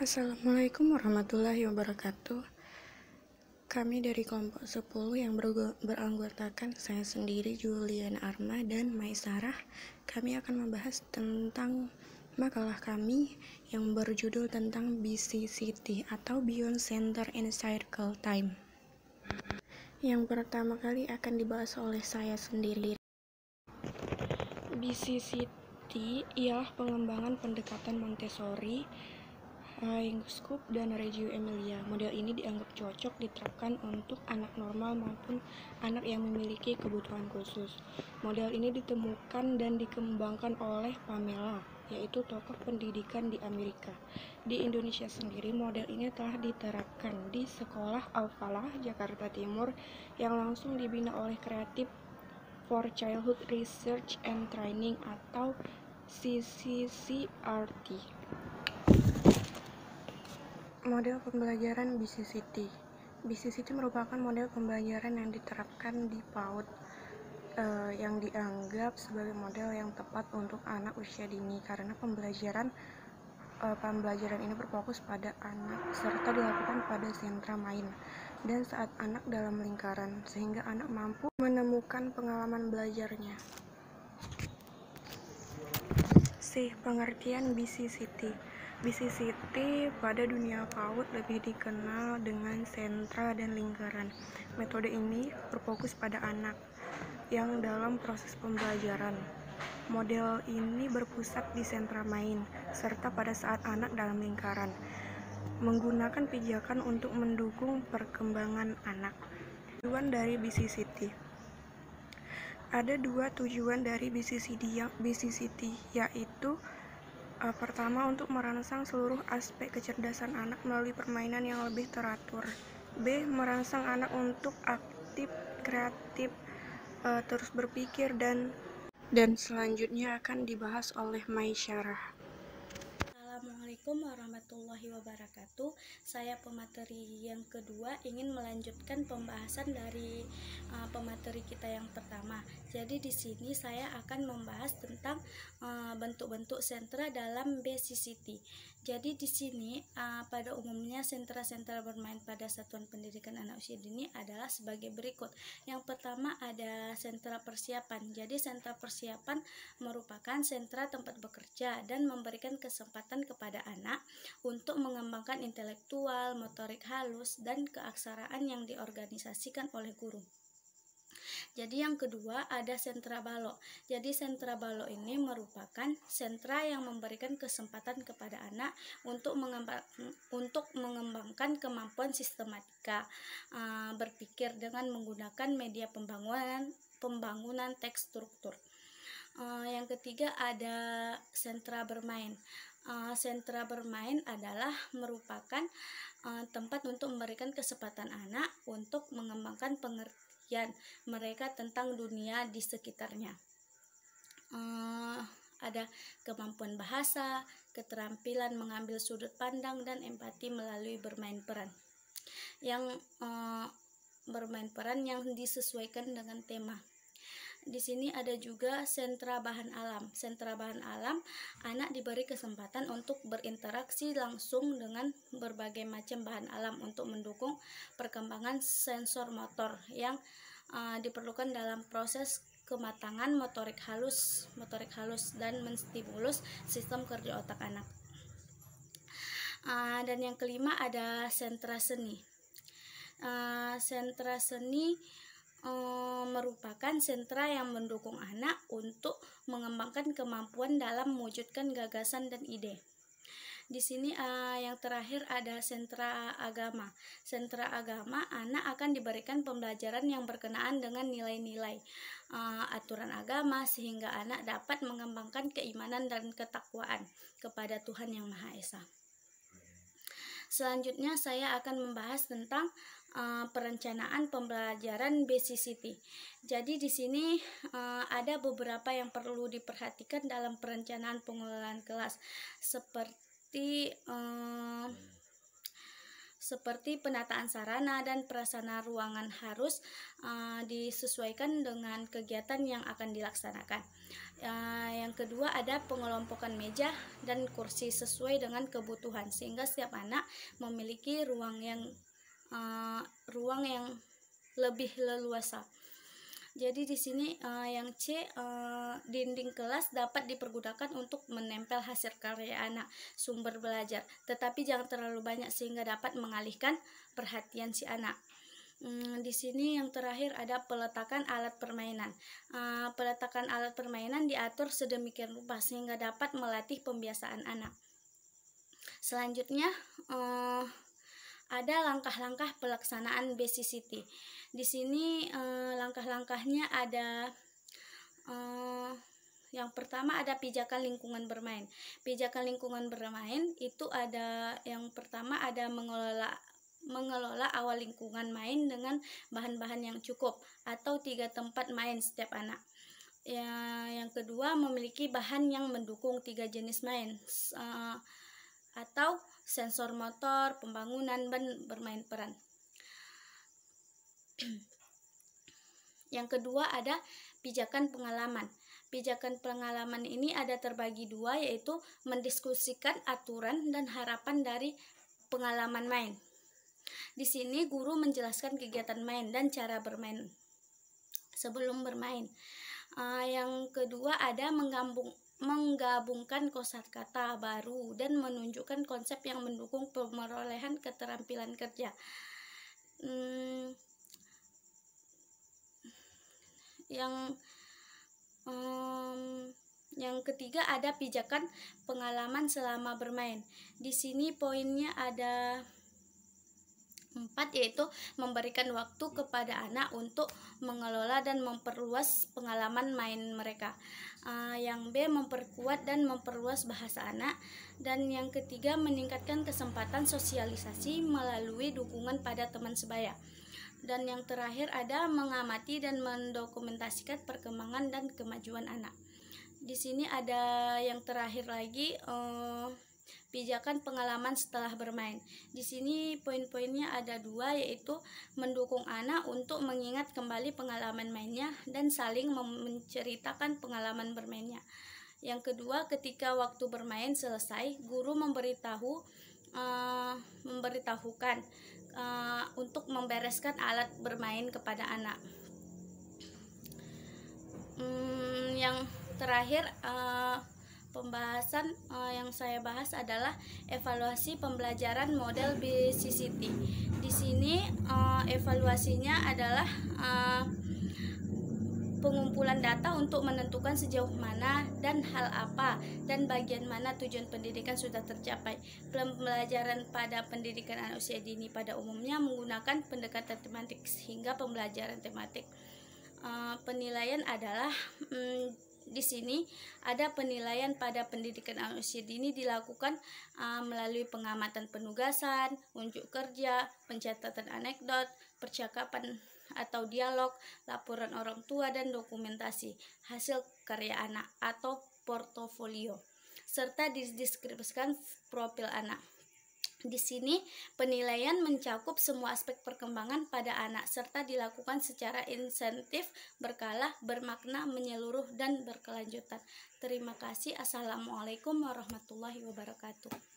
Assalamualaikum warahmatullahi wabarakatuh. Kami dari kelompok 10 yang beranggotakan saya sendiri, Julian Arma dan Maisarah. Kami akan membahas tentang makalah kami yang berjudul tentang BCCT atau Beyond Center and Circle Time. Yang pertama kali akan dibahas oleh saya sendiri. BCCT ialah pengembangan pendekatan Montessori, Highscope, dan Reggio Emilia. Model ini dianggap cocok diterapkan untuk anak normal maupun anak yang memiliki kebutuhan khusus. Model ini ditemukan dan dikembangkan oleh Pamela, yaitu tokoh pendidikan di Amerika. Di Indonesia sendiri, model ini telah diterapkan di Sekolah Al-Falah, Jakarta Timur, yang langsung dibina oleh Creative for Childhood Research and Training atau CCCRT. Model pembelajaran BCCT. BCCT merupakan model pembelajaran yang diterapkan di PAUD yang dianggap sebagai model yang tepat untuk anak usia dini karena pembelajaran ini berfokus pada anak serta dilakukan pada sentra main dan saat anak dalam lingkaran sehingga anak mampu menemukan pengalaman belajarnya. Pengertian BCCT. BCCT pada dunia PAUD lebih dikenal dengan sentra dan lingkaran. Metode ini berfokus pada anak yang dalam proses pembelajaran. Model ini berpusat di sentra main serta pada saat anak dalam lingkaran, menggunakan pijakan untuk mendukung perkembangan anak. Tujuan dari BCCT. Ada dua tujuan dari BCCT, yaitu pertama, untuk merangsang seluruh aspek kecerdasan anak melalui permainan yang lebih teratur. B. Merangsang anak untuk aktif, kreatif, terus berpikir dan selanjutnya akan dibahas oleh Maisarah. Assalamualaikum warahmatullahi wabarakatuh. Saya pemateri yang kedua ingin melanjutkan pembahasan dari pemateri kita yang pertama. Jadi di sini saya akan membahas tentang bentuk-bentuk sentra dalam BCCT. Jadi di sini pada umumnya sentra-sentra bermain pada satuan pendidikan anak usia dini adalah sebagai berikut. Yang pertama ada sentra persiapan. Jadi sentra persiapan merupakan sentra tempat bekerja dan memberikan kesempatan kepada anak untuk mengembangkan intelektual, motorik halus, dan keaksaraan yang diorganisasikan oleh guru. Jadi yang kedua ada sentra balok. Jadi sentra balok ini merupakan sentra yang memberikan kesempatan kepada anak untuk mengembangkan kemampuan sistematika berpikir dengan menggunakan media pembangunan teks struktur. Yang ketiga ada sentra bermain. Sentra bermain adalah merupakan tempat untuk memberikan kesempatan anak untuk mengembangkan pengertian mereka tentang dunia di sekitarnya. Ada kemampuan bahasa, keterampilan mengambil sudut pandang, dan empati melalui bermain peran. Yang bermain peran yang disesuaikan dengan tema. Di sini ada juga sentra bahan alam. Sentra bahan alam, anak diberi kesempatan untuk berinteraksi langsung dengan berbagai macam bahan alam untuk mendukung perkembangan sensor motor yang diperlukan dalam proses kematangan motorik halus dan menstimulus sistem kerja otak anak. Dan yang kelima ada sentra seni. Sentra seni merupakan sentra yang mendukung anak untuk mengembangkan kemampuan dalam mewujudkan gagasan dan ide. Di sini yang terakhir ada sentra agama. Sentra agama, anak akan diberikan pembelajaran yang berkenaan dengan nilai-nilai aturan agama sehingga anak dapat mengembangkan keimanan dan ketakwaan kepada Tuhan Yang Maha Esa. Selanjutnya saya akan membahas tentang perencanaan pembelajaran BCCT. Jadi di sini ada beberapa yang perlu diperhatikan dalam perencanaan pengelolaan kelas, seperti seperti penataan sarana dan prasarana ruangan harus disesuaikan dengan kegiatan yang akan dilaksanakan. Yang kedua ada pengelompokan meja dan kursi sesuai dengan kebutuhan sehingga setiap anak memiliki ruang yang lebih leluasa. Jadi di sini yang C, dinding kelas dapat dipergunakan untuk menempel hasil karya anak, sumber belajar, tetapi jangan terlalu banyak sehingga dapat mengalihkan perhatian si anak. Di sini yang terakhir ada peletakan alat permainan. Peletakan alat permainan diatur sedemikian rupa sehingga dapat melatih pembiasaan anak. Selanjutnya ada langkah-langkah pelaksanaan BCCT. Di sini langkah-langkahnya ada yang pertama ada pijakan lingkungan bermain. Pijakan lingkungan bermain itu ada yang pertama ada mengelola awal lingkungan main dengan bahan-bahan yang cukup atau 3 tempat main setiap anak. Yang kedua memiliki bahan yang mendukung 3 jenis main atau sensor motor, pembangunan, dan bermain peran. Yang kedua ada pijakan pengalaman. Pijakan pengalaman ini ada terbagi 2, yaitu mendiskusikan aturan dan harapan dari pengalaman main. Di sini guru menjelaskan kegiatan main dan cara bermain sebelum bermain. Yang kedua ada menggabungkan kosakata baru dan menunjukkan konsep yang mendukung pemerolehan keterampilan kerja. Yang ketiga ada pijakan pengalaman selama bermain. Di sini poinnya ada 4, yaitu memberikan waktu kepada anak untuk mengelola dan memperluas pengalaman main mereka. Yang B memperkuat dan memperluas bahasa anak. Dan yang ketiga meningkatkan kesempatan sosialisasi melalui dukungan pada teman sebaya. Dan yang terakhir ada mengamati dan mendokumentasikan perkembangan dan kemajuan anak. Di sini ada yang terakhir lagi pijakan pengalaman setelah bermain. Di sini poin-poinnya ada 2, yaitu mendukung anak untuk mengingat kembali pengalaman mainnya dan saling menceritakan pengalaman bermainnya. Yang kedua, ketika waktu bermain selesai, guru memberitahukan untuk membereskan alat bermain kepada anak. Yang terakhir pembahasan yang saya bahas adalah evaluasi pembelajaran model BCCT. Di sini evaluasinya adalah pengumpulan data untuk menentukan sejauh mana dan hal apa dan bagian mana tujuan pendidikan sudah tercapai. Pembelajaran pada pendidikan anak usia dini pada umumnya menggunakan pendekatan tematik hingga pembelajaran tematik. Penilaian adalah di sini ada penilaian pada pendidikan anak usia dini dilakukan melalui pengamatan penugasan, unjuk kerja, pencatatan anekdot, percakapan atau dialog, laporan orang tua dan dokumentasi hasil karya anak atau portofolio, serta dideskripsikan profil anak. Di sini penilaian mencakup semua aspek perkembangan pada anak serta dilakukan secara insentif, berkala, bermakna, menyeluruh, dan berkelanjutan. Terima kasih. Assalamualaikum warahmatullahi wabarakatuh.